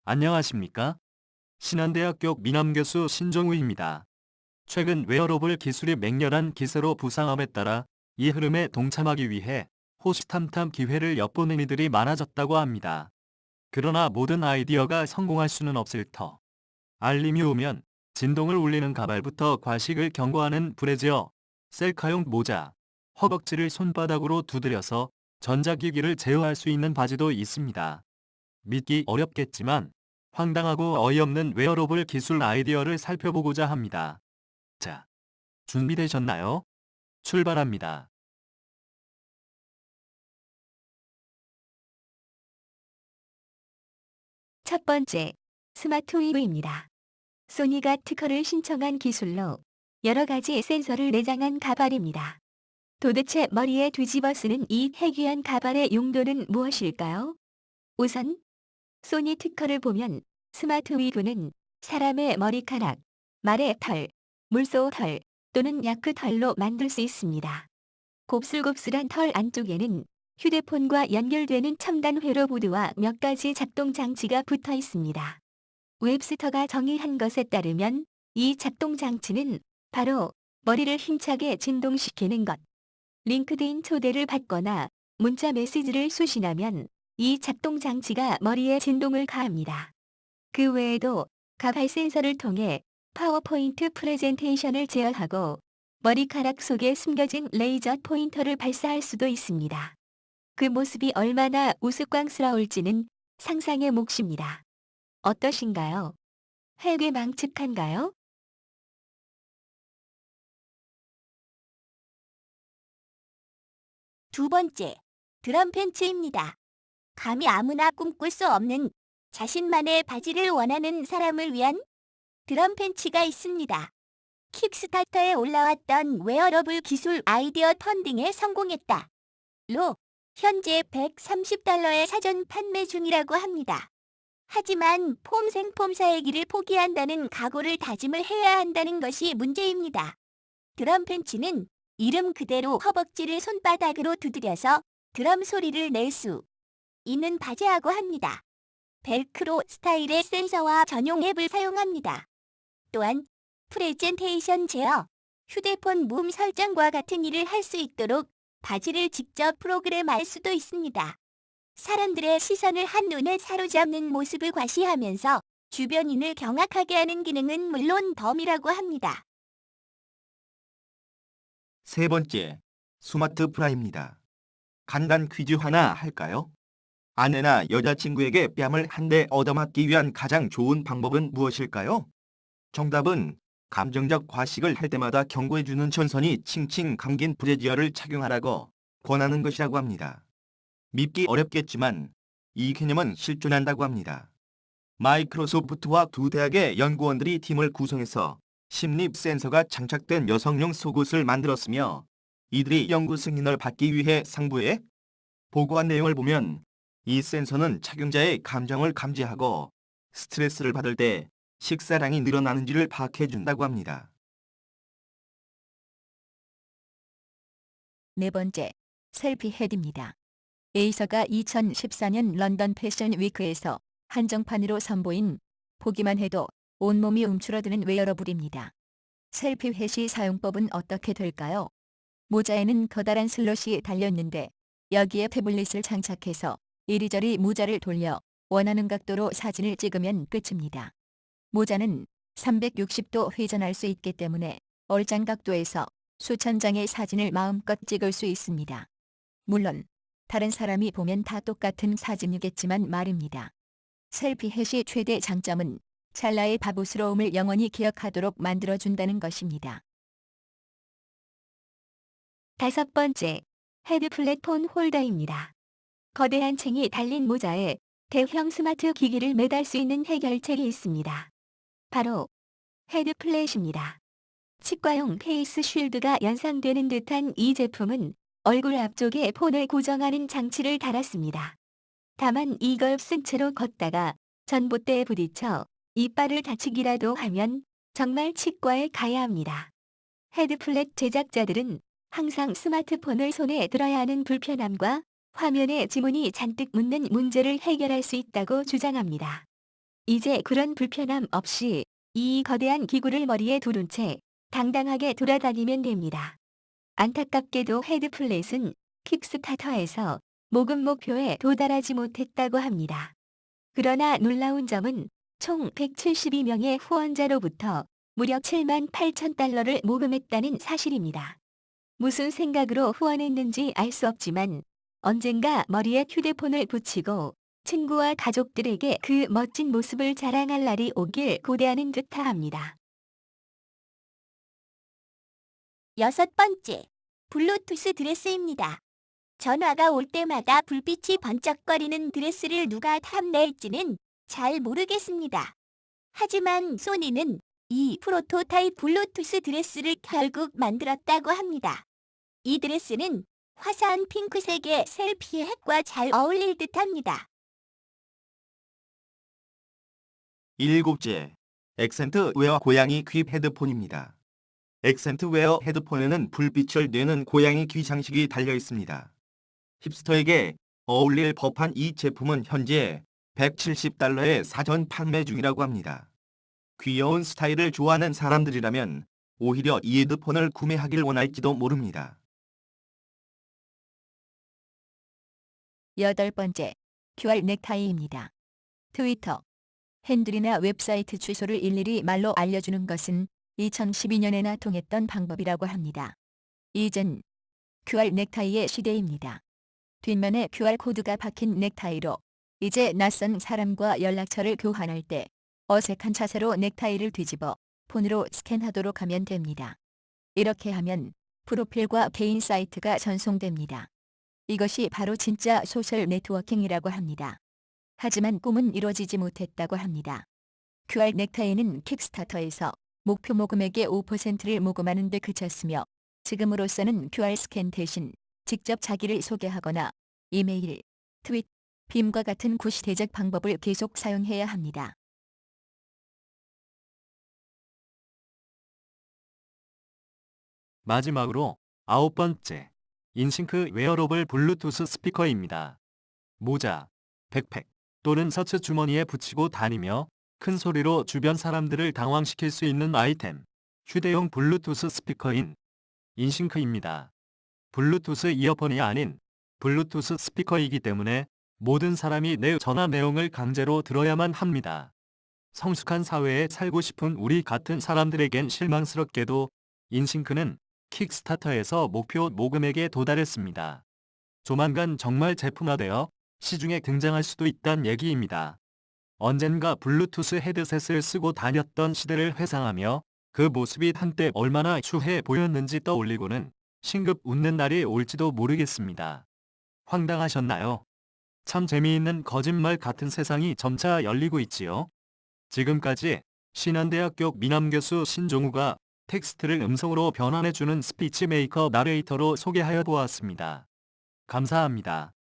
안녕하십니까? 신한대학교 미남교수 신종우입니다. 최근 웨어러블 기술이 맹렬한 기세로 부상함에 따라 이 흐름에 동참하기 위해 호시탐탐 기회를 엿보는 이들이 많아졌다고 합니다. 그러나 모든 아이디어가 성공할 수는 없을 터. 알림이 오면 진동을 울리는 가발부터 과식을 경고하는 브래지어, 셀카용 모자, 허벅지를 손바닥으로 두드려서 전자기기를 제어할 수 있는 바지도 있습니다. 믿기 어렵겠지만 황당하고 어이없는 웨어러블 기술 아이디어를 살펴보고자 합니다. 자, 준비되셨나요? 출발합니다. 첫 번째, 스마트웨이브입니다. 소니가 특허를 신청한 기술로 여러 가지 센서를 내장한 가발입니다. 도대체 머리에 뒤집어 쓰는 이 해귀한 가발의 용도는 무엇일까요? 우선 소니 특허를 보면 스마트웨이브는 사람의 머리카락, 말의 털, 물소 털 또는 야크 털로 만들 수 있습니다. 곱슬곱슬한 털 안쪽에는 휴대폰과 연결되는 첨단 회로보드와 몇 가지 작동 장치가 붙어 있습니다. 웹스터가 정의한 것에 따르면 이 작동 장치는 바로 머리를 힘차게 진동시키는 것. 링크드인 초대를 받거나 문자 메시지를 수신하면 이 작동 장치가 머리에 진동을 가합니다. 그 외에도 가발 센서를 통해 파워포인트 프레젠테이션을 제어하고 머리카락 속에 숨겨진 레이저 포인터를 발사할 수도 있습니다. 그 모습이 얼마나 우스꽝스러울지는 상상의 몫입니다. 어떠신가요? 회괴망측한가요? 두 번째, 드럼 팬츠입니다. 감히 아무나 꿈꿀 수 없는 자신만의 바지를 원하는 사람을 위한 드럼 팬츠가 있습니다. 킥스타터에 올라왔던 웨어러블 기술 아이디어 펀딩에 성공했다. 로 현재 $130의 사전 판매 중이라고 합니다. 하지만 폼 생폼사의 길을 포기한다는 각오를 다짐을 해야 한다는 것이 문제입니다. 드럼 팬츠는 이름 그대로 허벅지를 손바닥으로 두드려서 드럼 소리를 낼 수 있는 바지라고 합니다. 벨크로 스타일의 센서와 전용 앱을 사용합니다. 또한 프레젠테이션 제어, 휴대폰 무음 설정과 같은 일을 할 수 있도록 바지를 직접 프로그램할 수도 있습니다. 사람들의 시선을 한눈에 사로잡는 모습을 과시하면서 주변인을 경악하게 하는 기능은 물론 덤이라고 합니다. 세 번째, 스마트 브라입니다. 간단 퀴즈 하나 할까요? 아내나 여자친구에게 뺨을 한 대 얻어맞기 위한 가장 좋은 방법은 무엇일까요? 정답은 감정적 과식을 할 때마다 경고해주는 전선이 칭칭 감긴 브래지어를 착용하라고 권하는 것이라고 합니다. 믿기 어렵겠지만 이 개념은 실존한다고 합니다. 마이크로소프트와 두 대학의 연구원들이 팀을 구성해서 심립 센서가 장착된 여성용 속옷을 만들었으며 이들이 연구 승인을 받기 위해 상부에 보고한 내용을 보면 이 센서는 착용자의 감정을 감지하고 스트레스를 받을 때 식사량이 늘어나는지를 파악해 준다고 합니다. 네 번째, 셀피 헤드입니다. 에이서가 2014년 런던 패션 위크에서 한정판으로 선보인 보기만 해도 온몸이 움츠러드는 웨어러블입니다. 셀피 회시 사용법은 어떻게 될까요? 모자에는 커다란 슬롯이 달렸는데 여기에 태블릿을 장착해서 이리저리 모자를 돌려 원하는 각도로 사진을 찍으면 끝입니다. 모자는 360도 회전할 수 있기 때문에 얼짱 각도에서 수천 장의 사진을 마음껏 찍을 수 있습니다. 물론 다른 사람이 보면 다 똑같은 사진이겠지만 말입니다. 셀피 햇이 최대 장점은 찰나의 바보스러움을 영원히 기억하도록 만들어준다는 것입니다. 다섯 번째, 헤드 플랫폰 홀더입니다. 거대한 챙이 달린 모자에 대형 스마트 기기를 매달 수 있는 해결책이 있습니다. 바로 헤드 플랫입니다. 치과용 페이스 쉴드가 연상되는 듯한 이 제품은 얼굴 앞쪽에 폰을 고정하는 장치를 달았습니다. 다만 이걸 쓴 채로 걷다가 전봇대에 부딪혀 이빨을 다치기라도 하면 정말 치과에 가야 합니다. 헤드플랫 제작자들은 항상 스마트폰을 손에 들어야 하는 불편함과 화면에 지문이 잔뜩 묻는 문제를 해결할 수 있다고 주장합니다. 이제 그런 불편함 없이 이 거대한 기구를 머리에 두른 채 당당하게 돌아다니면 됩니다. 안타깝게도 헤드플랫은 킥스타터에서 모금 목표에 도달하지 못했다고 합니다. 그러나 놀라운 점은 총 172명의 후원자로부터 무려 7만 8천 달러를 모금했다는 사실입니다. 무슨 생각으로 후원했는지 알 수 없지만 언젠가 머리에 휴대폰을 붙이고 친구와 가족들에게 그 멋진 모습을 자랑할 날이 오길 고대하는 듯합니다. 6번째, 블루투스 드레스입니다. 전화가 올 때마다 불빛이 번쩍거리는 드레스를 누가 탐낼지는 잘 모르겠습니다. 하지만 소니는 이 프로토타입 블루투스 드레스를 결국 만들었다고 합니다. 이 드레스는 화사한 핑크색의 셀피 핵과 잘 어울릴 듯합니다. 7째, 액센트 웨어 고양이 귀 헤드폰입니다. 액센트 웨어 헤드폰에는 불빛을 내는 고양이 귀 장식이 달려 있습니다. 힙스터에게 어울릴 법한 이 제품은 현재 $170에 사전 판매 중이라고 합니다. 귀여운 스타일을 좋아하는 사람들이라면 오히려 이 헤드폰을 구매하길 원할지도 모릅니다. 8번째, QR 넥타이입니다. 트위터, 핸들이나 웹사이트 주소를 일일이 말로 알려주는 것은 2012년에나 통했던 방법이라고 합니다. 이젠 QR 넥타이의 시대입니다. 뒷면에 QR코드가 박힌 넥타이로 이제 낯선 사람과 연락처를 교환할 때 어색한 자세로 넥타이를 뒤집어 폰으로 스캔하도록 하면 됩니다. 이렇게 하면 프로필과 개인 사이트가 전송됩니다. 이것이 바로 진짜 소셜 네트워킹이라고 합니다. 하지만 꿈은 이루어지지 못했다고 합니다. QR 넥타이는 킥스타터에서 목표 모금액의 5%를 모금하는 데 그쳤으며 지금으로서는 QR 스캔 대신 직접 자기를 소개하거나 이메일, 트윗, 빔과 같은 구시대적 방법을 계속 사용해야 합니다. 마지막으로 9번째, 인싱크 웨어러블 블루투스 스피커입니다. 모자, 백팩 또는 셔츠 주머니에 붙이고 다니며 큰 소리로 주변 사람들을 당황시킬 수 있는 아이템, 휴대용 블루투스 스피커인 인싱크입니다. 블루투스 이어폰이 아닌 블루투스 스피커이기 때문에 모든 사람이 내 전화 내용을 강제로 들어야만 합니다. 성숙한 사회에 살고 싶은 우리 같은 사람들에겐 실망스럽게도 인싱크는 킥스타터에서 목표 모금액에 도달했습니다. 조만간 정말 제품화되어 시중에 등장할 수도 있다는 얘기입니다. 언젠가 블루투스 헤드셋을 쓰고 다녔던 시대를 회상하며 그 모습이 한때 얼마나 추해 보였는지 떠올리고는 싱긋 웃는 날이 올지도 모르겠습니다. 황당하셨나요? 참 재미있는 거짓말 같은 세상이 점차 열리고 있지요. 지금까지 신한대학교 미남교수 신종우가 텍스트를 음성으로 변환해주는 스피치 메이커 나레이터로 소개하여 보았습니다. 감사합니다.